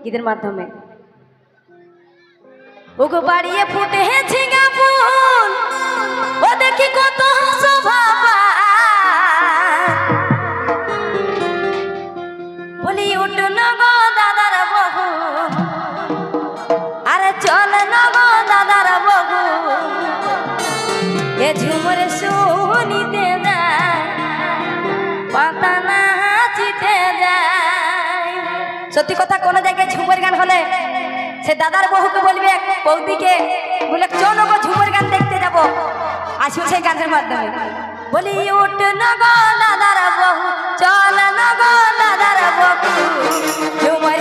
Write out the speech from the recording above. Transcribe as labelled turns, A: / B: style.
A: গীতের মাধ্যমে। ওগো বাড়িয়ে ফুটে ঝিঙা ফুল, ও দেখি কত শোভা বলি উঠ নগো দাদার বহু, আরে চল নগো দাদার বহু, এ ঝুমুর শুনিতে যায় পাতা নাচিতে যায়। সত্যি কথা, কোনো জায়গায় ঝুমুর গান হলে সে দাদার বহুকে বলবে বৌদিকে, বলে চলো গো ঝুমুর গান দেখতে যাবো। আসবো সেই গানের মাধ্যমে। বলি উঠ নগো দাদার বহু, চল নগো দাদার বহু, ঝুমুর